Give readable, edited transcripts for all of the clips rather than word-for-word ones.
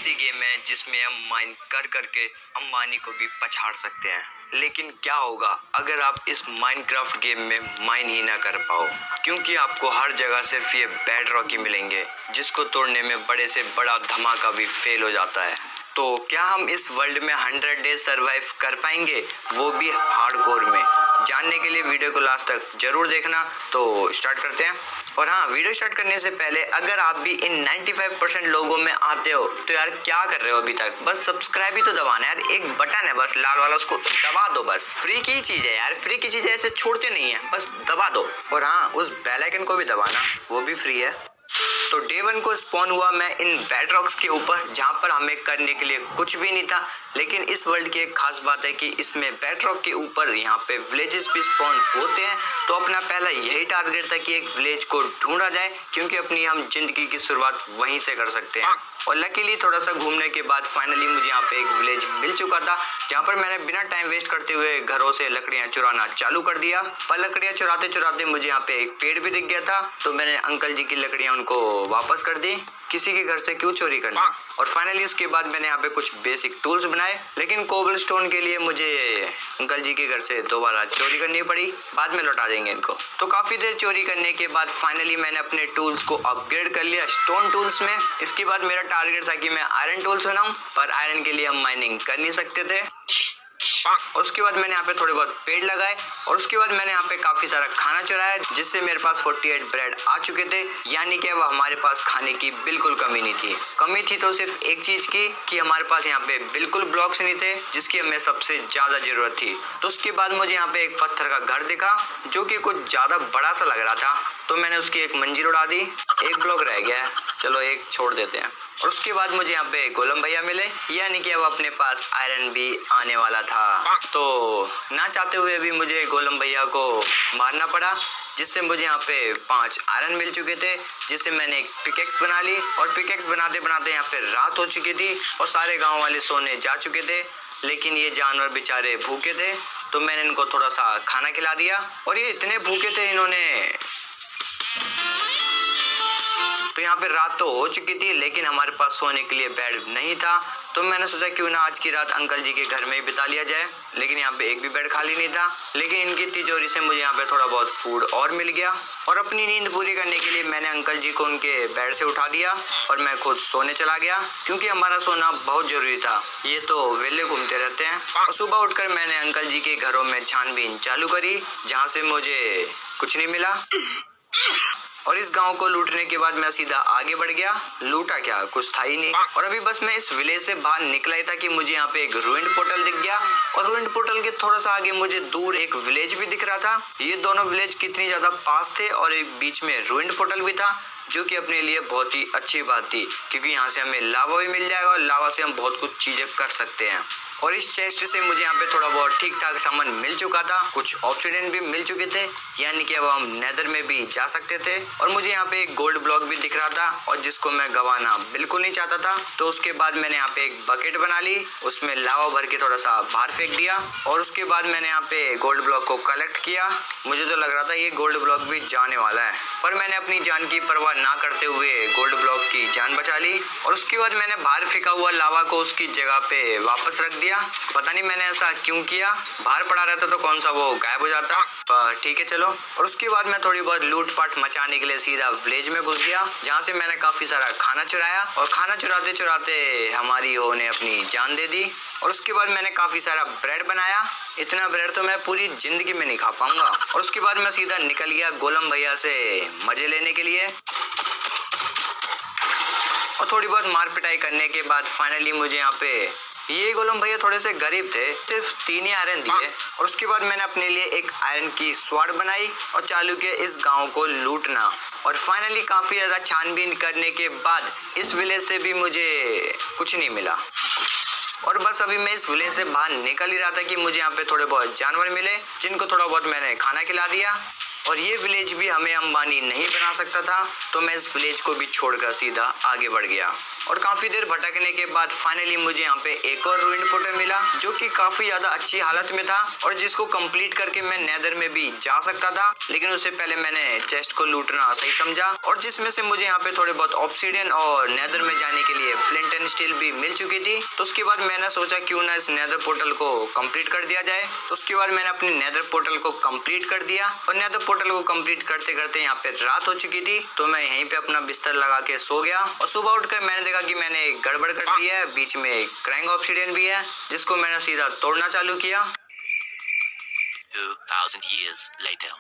ऐसी गेम है जिसमें हम माइन कर करके अंबानी को भी पछाड़ सकते हैं। लेकिन क्या होगा अगर आप इस माइनक्राफ्ट गेम में माइन ही ना कर पाओ, क्योंकि आपको हर जगह सिर्फ ये बेड रॉक ही मिलेंगे जिसको तोड़ने में बड़े से बड़ा धमाका भी फेल हो जाता है। तो क्या हम इस वर्ल्ड में 100 डेज सरवाइव कर पाएंगे, वो भी हार्डकोर में? जानने के लिए वीडियो को लास्ट तक जरूर देखना। तो स्टार्ट करते हैं। और हाँ, वीडियो स्टार्ट करने से पहले अगर आप भी इन 95% लोगों में आते हो तो यार क्या कर रहे हो अभी तक? बस सब्सक्राइब ही तो दबाना है यार, एक बटन है बस लाल वाला, उसको दबा दो। बस फ्री की चीज है यार, फ्री की चीज ऐसे छोड़ते नहीं है, बस दबा दो। और हाँ, उस बेल आइकन को भी दबाना, वो भी फ्री है। तो डे 1 को स्पॉन हुआ मैं इन बेड रॉक्स के ऊपर, जहाँ पर हमें करने के लिए कुछ भी नहीं था। लेकिन इस वर्ल्ड की एक खास बात है कि इसमें बेड रॉक के ऊपर यहाँ पे विलेजेस भी स्पॉन होते हैं। तो अपना पहला यही टारगेट था कि एक विलेज को ढूंढा जाए, क्योंकि अपनी हम जिंदगी की शुरुआत वहीं से कर सकते हैं। और लकीली थोड़ा सा घूमने के बाद फाइनली मुझे यहाँ पे एक विलेज मिल चुका था, जहाँ पर मैंने बिना टाइम वेस्ट करते हुए घरों से लकड़ियाँ चुराना चालू कर दिया। पर लकड़ियाँ चुराते चुराते मुझे यहाँ पे एक पेड़ भी दिख गया था, तो मैंने अंकल जी की लकड़ियाँ उनको वापस कर दी। किसी के घर से क्यों चोरी करना। और फाइनली उसके बाद मैंने यहाँ पे कुछ बेसिक टूल्स बनाए, लेकिन कोबलस्टोन के लिए मुझे अंकल जी के घर से दोबारा चोरी करनी पड़ी। बाद में लौटा देंगे इनको। तो काफी देर चोरी करने के बाद फाइनली मैंने अपने टूल्स को अपग्रेड कर लिया स्टोन टूल्स में। इसके बाद मेरा टारगेट था कि मैं आयरन टूल्स बनाऊं, पर आयरन के लिए हम माइनिंग कर नहीं सकते थे। और उसके बाद मैंने यहाँ पे थोड़े बहुत पेड़ लगाए, और उसके बाद मैंने यहाँ पे काफी सारा खाना चुराया, जिससे मेरे पास 48 ब्रेड आ चुके थे। यानी कि अब हमारे पास खाने की बिल्कुल कमी नहीं थी। कमी थी तो सिर्फ एक चीज की, कि हमारे पास यहाँ पे बिल्कुल ब्लॉक्स नहीं थे, जिसकी हमें सबसे ज्यादा जरूरत थी। तो उसके बाद मुझे यहाँ पे एक पत्थर का घर दिखा, जो कि कुछ ज्यादा बड़ा सा लग रहा था। तो मैंने उसकी एक मंजिल उड़ा दी। एक ब्लॉक रह गया है, चलो एक छोड़ देते हैं। और उसके बाद मुझे यहाँ पे गोलम भैया मिले, यानी कि अब अपने पास आयरन भी आने वाला था। तो ना चाहते हुए भी मुझे गोलम भैया को मारना पड़ा, जिससे मुझे यहाँ पे 5 आयरन मिल चुके थे, जिससे मैंने एक पिकेक्स बना ली। और पिकेक्स बनाते बनाते यहाँ पे रात हो चुकी थी और सारे गांव वाले सोने जा चुके थे। लेकिन ये जानवर बेचारे भूखे थे, तो मैंने इनको थोड़ा सा खाना खिला दिया। और ये इतने भूखे थे, इन्होंने तो यहाँ पे रात तो हो चुकी थी, लेकिन हमारे पास सोने के लिए बेड नहीं था। तो मैंने सोचा क्यों ना आज की रात अंकल जी के घर में ही बिता लिया जाए। लेकिन यहाँ पे एक भी बेड खाली नहीं था, लेकिन इनकी तिजोरी से मुझे यहाँ पे थोड़ा बहुत फूड और मिल गया। और अपनी नींद पूरी करने के लिए मैंने अंकल जी को उनके बेड से उठा दिया और मैं खुद सोने चला गया, क्योंकि हमारा सोना बहुत जरूरी था। ये तो वेले घूमते रहते हैं। और सुबह उठकर मैंने अंकल जी के घरों में छानबीन चालू करी, जहाँ से मुझे कुछ नहीं मिला। और इस गांव को लूटने के बाद मैं सीधा आगे बढ़ गया। लूटा क्या, कुछ था ही नहीं। और अभी बस मैं इस विलेज से बाहर निकला ही था कि मुझे यहाँ पे एक रूइंड पोर्टल दिख गया। और रूइंड पोर्टल के थोड़ा सा आगे मुझे दूर एक विलेज भी दिख रहा था। ये दोनों विलेज कितनी ज्यादा पास थे, और एक बीच में रूइंड पोर्टल भी था, जो कि अपने लिए बहुत ही अच्छी बात थी, क्योंकि यहाँ से हमें लावा भी मिल जाएगा और लावा से हम बहुत कुछ चीजें कर सकते हैं। और इस चेस्ट से मुझे यहाँ पे थोड़ा बहुत ठीक ठाक सामान मिल चुका था, कुछ ऑब्सीडियन भी मिल चुके थे, यानी कि अब हम नेदर में भी जा सकते थे। और मुझे यहाँ पे एक गोल्ड ब्लॉक भी दिख रहा था, और जिसको मैं गंवाना बिल्कुल नहीं चाहता था। तो उसके बाद मैंने यहाँ पे एक बकेट बना ली, उसमें लावा भर के थोड़ा सा बाहर फेंक दिया। और उसके बाद मैंने यहाँ पे गोल्ड ब्लॉक को कलेक्ट किया। मुझे तो लग रहा था ये गोल्ड ब्लॉक भी जाने वाला है, पर मैंने अपनी जान की परवाह ना करते हुए गोल्ड ब्लॉक की जान बचा ली। और उसके बाद मैंने बाहर फेंका हुआ लावा को उसकी जगह पे वापस रख दिया। पता नहीं मैंने ऐसा क्यों किया, बाहर पड़ा रहता तो कौन सा वो गायब हो जाता, पर ठीक है चलो। और उसके बाद मैं थोड़ी बहुत लूट पाट मचाने के लिए सीधा विलेज में घुस गया, जहाँ से मैंने काफी सारा खाना चुराया। और खाना चुराते चुराते हमारी हो ने अपनी जान दे दी। और उसके बाद मैंने काफी सारा ब्रेड बनाया। इतना ब्रेड तो मैं पूरी जिंदगी में नहीं खा पाऊंगा। और उसके बाद मैं सीधा निकल गया गोलम भैया से मजे लेने के लिए। और थोड़ी बहुत मार पिटाई करने के बाद फाइनली मुझे यहाँ पे ये गोलम भैया थोड़े से गरीब थे, सिर्फ 3 ही आयरन दिए। और उसके बाद मैंने अपने लिए एक आयरन की स्वॉर्ड बनाई और चालू किया इस गांव को लूटना। और फाइनली काफी ज्यादा छानबीन करने के बाद इस विलेज से भी मुझे कुछ नहीं मिला। और बस अभी मैं इस विलेज से बाहर निकल ही रहा था कि मुझे यहाँ पे थोड़े बहुत जानवर मिले, जिनको थोड़ा बहुत मैंने खाना खिला दिया। और ये विलेज भी हमें अंबानी नहीं बना सकता था, तो मैं इस विलेज को भी छोड़कर सीधा आगे बढ़ गया। और काफी देर भटकने के बाद फाइनली मुझे यहाँ पे एक और रूइंड पोर्टल मिला जो कि काफी ज्यादा अच्छी हालत में था और जिसको कंप्लीट करके मैं नेदर में भी जा सकता था, लेकिन उससे पहले मैंने चेस्ट को लूटना सही समझा और जिसमें से मुझे यहाँ पे थोड़े बहुत ऑब्सीडियन और नेदर में जाने के लिए फ्लिंट एंड स्टील भी मिल चुकी थी। तो उसके बाद मैंने सोचा क्यों ना इस नेदर पोर्टल को कंप्लीट कर दिया जाए। तो उसके बाद मैंने अपनी नेदर पोर्टल को कंप्लीट कर दिया और नेदर पोर्टल को कंप्लीट करते करते यहाँ पे रात हो चुकी थी। तो मैं यहीं पे अपना बिस्तर लगा के सो गया और सुबह उठकर मैंने देखा कि मैंने गड़बड़ कर दी है, बीच में क्रैंक ऑब्सीडियन भी है जिसको मैंने सीधा तोड़ना चालू किया। 2000 years later.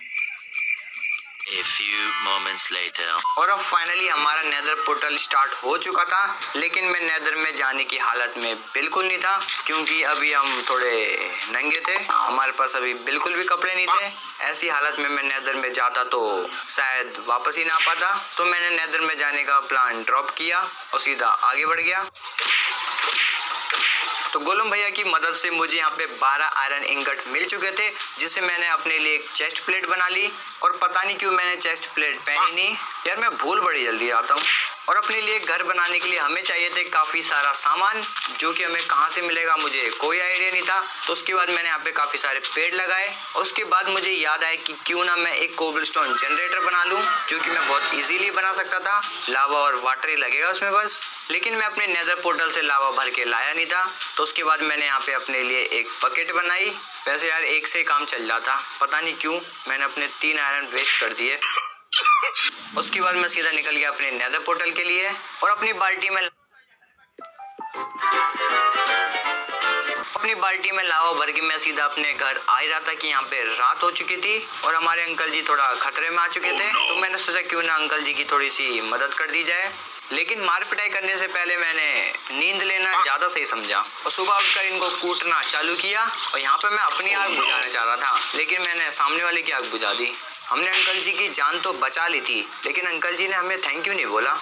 A few moments later. और अब फाइनली हमारा नेदर पोर्टल स्टार्ट हो चुका था, लेकिन मैं नेदर में जाने की हालत में बिल्कुल नहीं था क्योंकि अभी हम थोड़े नंगे थे, हमारे पास अभी बिल्कुल भी कपड़े नहीं थे। ऐसी हालत में मैं नेदर में जाता तो शायद वापस ही ना आ पाता। तो मैंने नेदर में जाने का प्लान ड्रॉप किया और सीधा आगे बढ़ गया। तो गोलम भैया की मदद से मुझे यहाँ पे 12 आयरन इंगट मिल चुके थे जिसे मैंने अपने लिए एक चेस्ट प्लेट बना ली। और पता नहीं क्यों मैंने चेस्ट प्लेट पहनी नहीं यार, मैं भूल बड़ी जल्दी आता हूँ। और अपने लिए घर बनाने के लिए हमें चाहिए थे काफी सारा सामान जो कि हमें कहाँ से मिलेगा मुझे कोई आइडिया नहीं था। तो उसके बाद मैंने यहाँ पे काफी सारे पेड़ लगाए और उसके बाद मुझे याद आया कि क्यों ना मैं एक कोबलस्टोन जनरेटर बना लूं जो कि मैं बहुत इजीली बना सकता था। लावा और वाटर ही लगेगा उसमें बस, लेकिन मैं अपने नेदर पोर्टल से लावा भर के लाया नहीं था। तो उसके बाद मैंने यहाँ पे अपने लिए एक बकेट बनाई। वैसे यार एक से काम चल जाता, पता नहीं क्यों मैंने अपने 3 आयरन वेस्ट कर दिए। उसके बाद मैं सीधा निकल गया अपने नेदर पोर्टल के लिए और अपनी बाल्टी में लावा भर के मैं सीधा अपने घर आ ही रहा था कि यहाँ पे रात हो चुकी थी और हमारे अंकल जी थोड़ा खतरे में आ चुके थे। तो मैंने सोचा क्यों ना अंकल जी की थोड़ी सी मदद कर दी जाए, लेकिन मार पिटाई करने से पहले मैंने नींद लेना ज्यादा सही समझा और सुबह उठकर इनको कूटना चालू किया। और यहाँ पे मैं अपनी आग बुझाना चाह रहा था लेकिन मैंने सामने वाले की आग बुझा दी। हमने अंकल जी की जान तो बचा ली थी, लेकिन अंकल जी ने हमें थैंक यू नहीं बोला।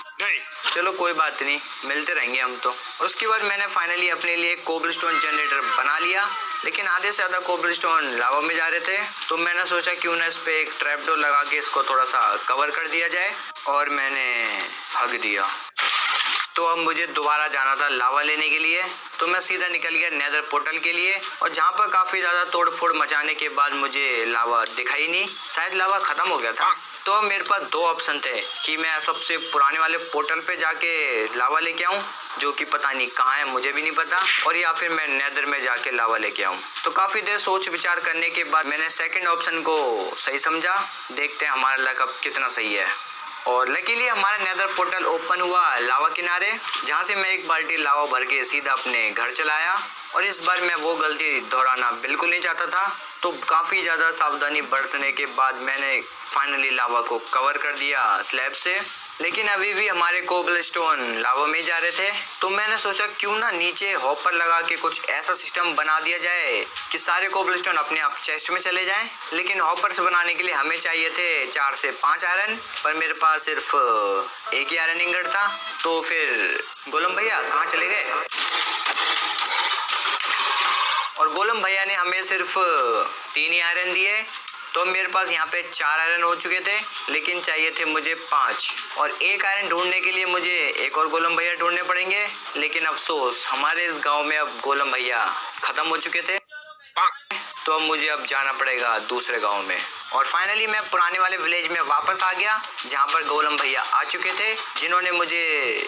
चलो कोई बात नहीं, मिलते रहेंगे हम तो। उसके बाद मैंने फाइनली अपने लिए कोबलस्टोन जनरेटर बना लिया, लेकिन आधे से ज्यादा कोबलस्टोन लावा में जा रहे थे। तो मैंने सोचा क्यों ना इस पे एक ट्रैप डोर लगा के इसको थोड़ा सा कवर कर दिया जाए और मैंने हग दिया। तो अब मुझे दोबारा जाना था लावा लेने के लिए। तो मैं सीधा निकल गया नेदर पोर्टल के लिए और जहाँ पर काफी ज्यादा तोड़ फोड़ मचाने के बाद मुझे लावा दिखाई नहीं, शायद लावा खत्म हो गया था। तो अब मेरे पास 2 ऑप्शन थे कि मैं सबसे पुराने वाले पोर्टल पे जाके लावा लेके आऊँ जो कि पता नहीं कहाँ है, मुझे भी नहीं पता, और या फिर मैं नेदर में जाके लावा लेके आऊँ। तो काफी देर सोच विचार करने के बाद मैंने सेकंड ऑप्शन को सही समझा। देखते हैं हमारा लक अब कितना सही है। और लकीली हमारा नेदर पोर्टल ओपन हुआ लावा किनारे, जहाँ से मैं एक बाल्टी लावा भर के सीधा अपने घर चलाया। और इस बार मैं वो गलती दोहराना बिल्कुल नहीं चाहता था। तो काफ़ी ज़्यादा सावधानी बरतने के बाद मैंने फाइनली लावा को कवर कर दिया स्लैब से, लेकिन अभी भी हमारे कोबलस्टोन लावा में जा रहे थे। तो मैंने सोचा क्यों ना नीचे हॉपर लगा के कुछ ऐसा सिस्टम बना दिया जाए कि सारे कोबलस्टोन अपने आप चेस्ट में चले जाएं। लेकिन हॉपर्स बनाने के लिए हमें चाहिए थे 4 से 5 आयरन, पर मेरे पास सिर्फ एक ही आयरन इंगट था। तो फिर गोलम भैया कहाँ चले गए? और गोलम भैया ने हमें सिर्फ 3 ही आयरन दिए। तो मेरे पास यहाँ पे 4 आयरन हो चुके थे, लेकिन चाहिए थे मुझे 5, और एक आयरन ढूंढने के लिए मुझे एक और गोलम भैया ढूंढने पड़ेंगे। लेकिन अफसोस हमारे इस गांव में अब गोलम भैया खत्म हो चुके थे। तो अब मुझे अब जाना पड़ेगा दूसरे गांव में। और फाइनली मैं पुराने वाले विलेज में वापस आ गया जहां पर गोलम भैया आ चुके थे, जिन्होंने मुझे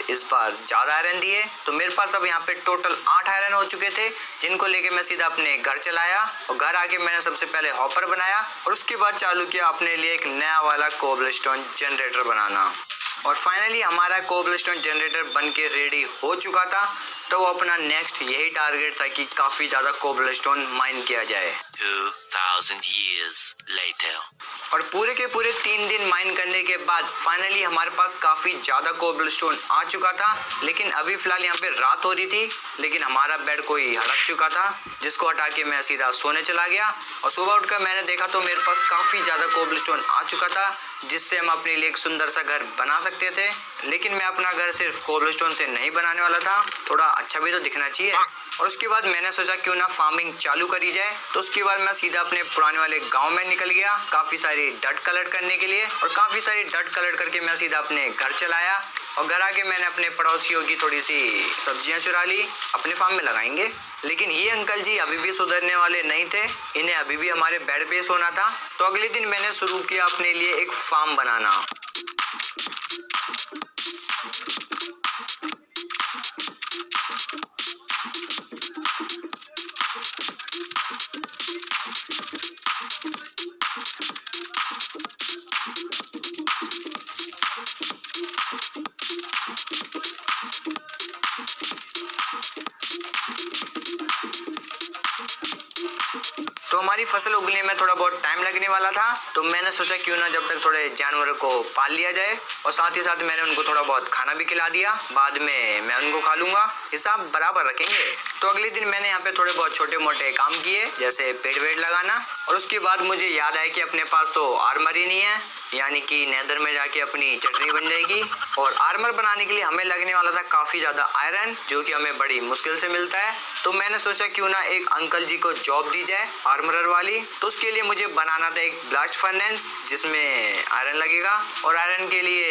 इस बार ज्यादा आयरन दिए। तो मेरे पास अब यहाँ पे टोटल 8 आयरन हो चुके थे, जिनको लेके मैं सीधा अपने घर चलाया। और घर आके मैंने सबसे पहले हॉपर बनाया और उसके बाद चालू किया अपने लिए एक नया वाला कोबलस्टोन जनरेटर बनाना। और फाइनली हमारा कोबलस्टोन जनरेटर बन के रेडी हो चुका था। तो अपना नेक्स्ट यही टारगेट था कि काफी ज्यादा कोबलस्टोन माइन किया जाए। 2000 years later. और पूरे के पूरे 3 दिन माइन करने के बाद फाइनली हमारे पास काफी ज्यादा कोबलस्टोन आ चुका था। लेकिन अभी फिलहाल यहाँ पे रात हो रही थी, लेकिन हमारा बेड कोई हड़प चुका था, जिसको हटा के मैं सीधा सोने चला गया। और सुबह उठकर मैंने देखा तो मेरे पास काफी ज्यादा कोबलस्टोन आ चुका था, जिससे हम अपने लिए एक सुंदर सा घर बना सकते थे, लेकिन मैं अपना घर सिर्फ कोबलस्टोन से नहीं बनाने वाला था, थोड़ा अच्छा भी तो दिखना चाहिए। और उसके बाद मैंने सोचा क्यों ना फार्मिंग चालू करी जाए। तो उसके बाद मैं सीधा अपने पुराने वाले गांव में निकल गया काफी सारी डट कलेक्ट करने के लिए, और काफी सारी डट कलेक्ट करके मैं सीधा अपने घर चलाया। और घर आके मैंने अपने पड़ोसियों की थोड़ी सी सब्जियां चुरा ली, अपने फार्म में लगाएंगे। लेकिन ये अंकल जी अभी भी सुधरने वाले नहीं थे, इन्हें अभी भी हमारे बेड पे सोना था। तो अगले दिन मैंने शुरू किया अपने लिए एक फार्म बनाना। तो हमारी फसल उगने में थोड़ा बहुत टाइम लगने वाला था, तो मैंने सोचा क्यों ना जब तक थोड़े जानवरों को पाल लिया जाए, और साथ ही साथ मैंने उनको थोड़ा बहुत खाना भी खिला दिया, बाद में मैं उनको खा लूंगा, हिसाब बराबर रखेंगे। तो अगले दिन मैंने यहाँ पे थोड़े बहुत छोटे मोटे काम किए, जैसे पेड़ वेड़ लगाना। और उसके बाद मुझे याद आया कि अपने पास तो आर्मर ही नहीं है, यानी कि नेदर में जाके अपनी चटनी बन जाएगी। और आर्मर बनाने के लिए हमें लगने वाला था काफी ज्यादा आयरन, जो कि हमें बड़ी मुश्किल से मिलता है। तो मैंने सोचा क्यों ना एक अंकल जी को जॉब दी जाए आर्मरर वाली। तो उसके लिए मुझे बनाना था एक ब्लास्ट फर्नेस जिसमें आयरन लगेगा, और आयरन के लिए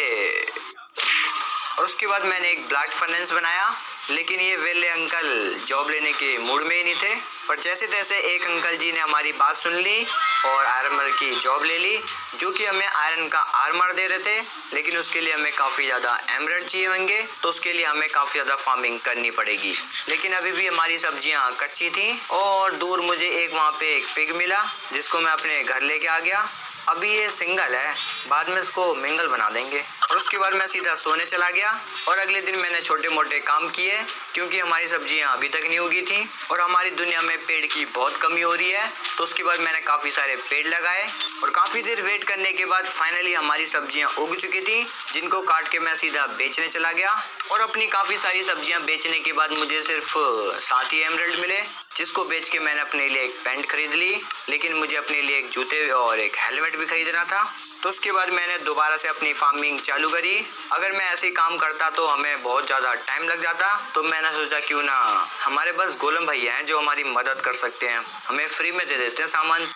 और उसके बाद मैंने एक ब्लास्ट फर्नेस बनाया। लेकिन ये वेले अंकल जॉब लेने के मूड में ही नहीं थे, पर जैसे तैसे एक अंकल जी ने हमारी बात सुन ली और आर्मर की जॉब ले ली, जो कि हमें आयरन का आर्मर दे रहे थे। लेकिन उसके लिए हमें काफ़ी ज़्यादा एमराल्ड चाहिए होंगे, तो उसके लिए हमें काफ़ी ज़्यादा फार्मिंग करनी पड़ेगी। लेकिन अभी भी हमारी सब्जियां कच्ची थी, और दूर मुझे एक वहाँ पे एक पिग मिला जिसको मैं अपने घर लेके आ गया। अभी ये सिंगल है, बाद में इसको मिंगल बना देंगे। और उसके बाद मैं सीधा सोने चला गया, और अगले दिन मैंने छोटे मोटे काम किए, क्योंकि हमारी सब्जियां अभी तक नहीं उगी थी और हमारी दुनिया में पेड़ की बहुत कमी हो रही है। तो उसके बाद मैंने काफ़ी सारे पेड़ लगाए, और काफ़ी देर वेट करने के बाद फाइनली हमारी सब्जियां उग चुकी थी, जिनको काट के मैं सीधा बेचने चला गया। और अपनी काफ़ी सारी सब्जियां बेचने के बाद मुझे सिर्फ 7 ही एमराल्ड मिले, जिसको बेच के मैंने अपने लिए एक पैंट खरीद ली। लेकिन मुझे अपने लिए एक जूते और एक हेलमेट भी खरीदना था। तो उसके बाद मैंने दोबारा से अपनी फार्मिंग चालू करी। अगर मैं ऐसे ही काम करता तो हमें बहुत ज़्यादा टाइम लग जाता, तो मैंने सोचा क्यों ना हमारे पास गोलम भैया हैं जो हमारी मदद कर सकते हैं, हमें फ्री में दे देते हैं सामान।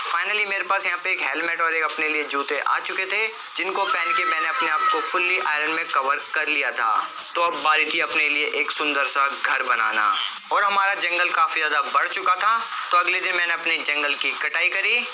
फाइनली मेरे पास यहाँ पे एक हेलमेट और एक अपने लिए जूते आ चुके थे, जिनको पहन के मैंने अपने आप को फुल्ली आयरन में कवर कर लिया था। तो अब बारी थी अपने लिए एक सुंदर सा घर बनाना, और हमारा जंगल काफ़ी ज़्यादा बढ़ चुका था। तो अगले दिन मैंने अपने जंगल की कटाई करी,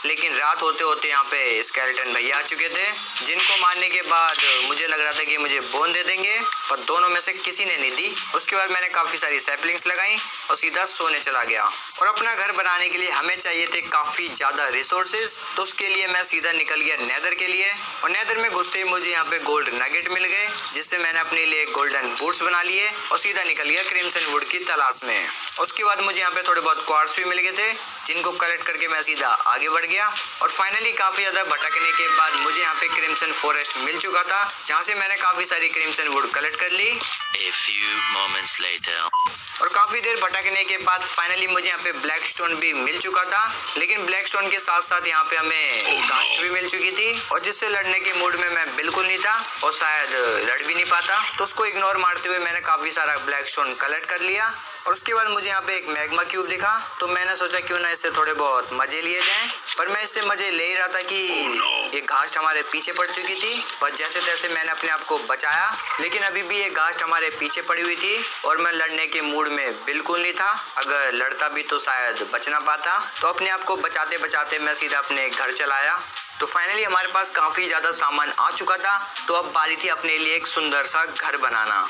लेकिन रात होते होते यहाँ पे स्केलेटन भैया आ चुके थे, जिनको मारने के बाद मुझे लग रहा था कि मुझे बोन दे देंगे, पर दोनों में से किसी ने नहीं दी। उसके बाद मैंने काफ़ी सारी सैपलिंग्स लगाई और सीधा सोने चला गया। और अपना घर बनाने के लिए हमें चाहिए थे काफ़ी ज़्यादा रिसोर्सेज, तो उसके लिए मैं सीधा निकल गया नेदर के लिए। और नेदर में घुसते ही मुझे यहाँ पे गोल्ड नगेट मिल गए, जिससे मैंने अपने लिए गोल्डन बूट्स बना लिए और सीधा निकल गया क्रिम्सन वुड की तलाश में। उसके बाद मुझे यहाँ पे थोड़े बहुत क्वार्ट्स भी मिल गए थे, जिनको कलेक्ट करके मैं सीधा आगे बढ़ गया। और फाइनली काफ़ी ज़्यादा भटकने के बाद मुझे यहाँ पे क्रिम्सन फॉरेस्ट मिल चुका था, जहाँ से मैंने काफ़ी सारी क्रिम्सन वुड कलेक्ट कर ली। A few moments later. और काफ़ी देर भटकने के बाद फाइनली मुझे यहाँ पे ब्लैक स्टोन भी मिल चुका था। लेकिन ब्लैक स्टोन के साथ साथ यहाँ पे हमें कास्ट भी मिल चुकी थी, और जिससे लड़ने के मूड में मैं बिल्कुल नहीं था और शायद लड़ भी नहीं पाता। तो उसको इग्नोर मारते हुए मैंने काफ़ी सारा ब्लैक स्टोन कलेक्ट कर लिया। और उसके बाद मुझे यहाँ पे एक मैग्मा क्यूब दिखा, तो मैंने सोचा क्यों ना इससे थोड़े बहुत मजे लिए जाएं। पर मैं इससे मजे ले ही रहा था कि ये घास हमारे पीछे पड़ चुकी थी, पर जैसे तैसे मैंने अपने आप को बचाया। लेकिन अभी भी ये घास हमारे पीछे पड़ी हुई थी, और मैं लड़ने के मूड में बिल्कुल नहीं था। अगर लड़ता भी तो शायद बच ना पाता। तो अपने आप को बचाते बचाते मैं सीधा अपने घर चलाया। तो फाइनली हमारे पास काफ़ी ज़्यादा सामान आ चुका था, तो अब बारी थी अपने लिए एक सुंदर सा घर बनाना।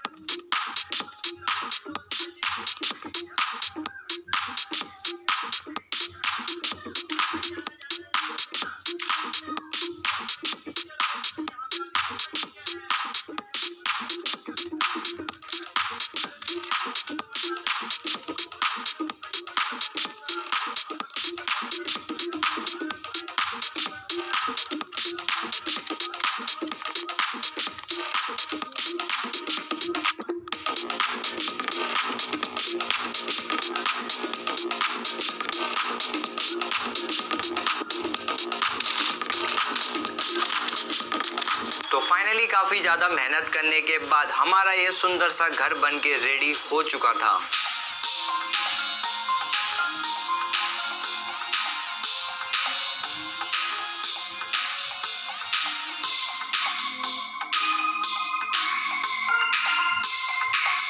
काफ़ी ज़्यादा मेहनत करने के बाद हमारा ये सुंदर सा घर बन के रेडी हो चुका था।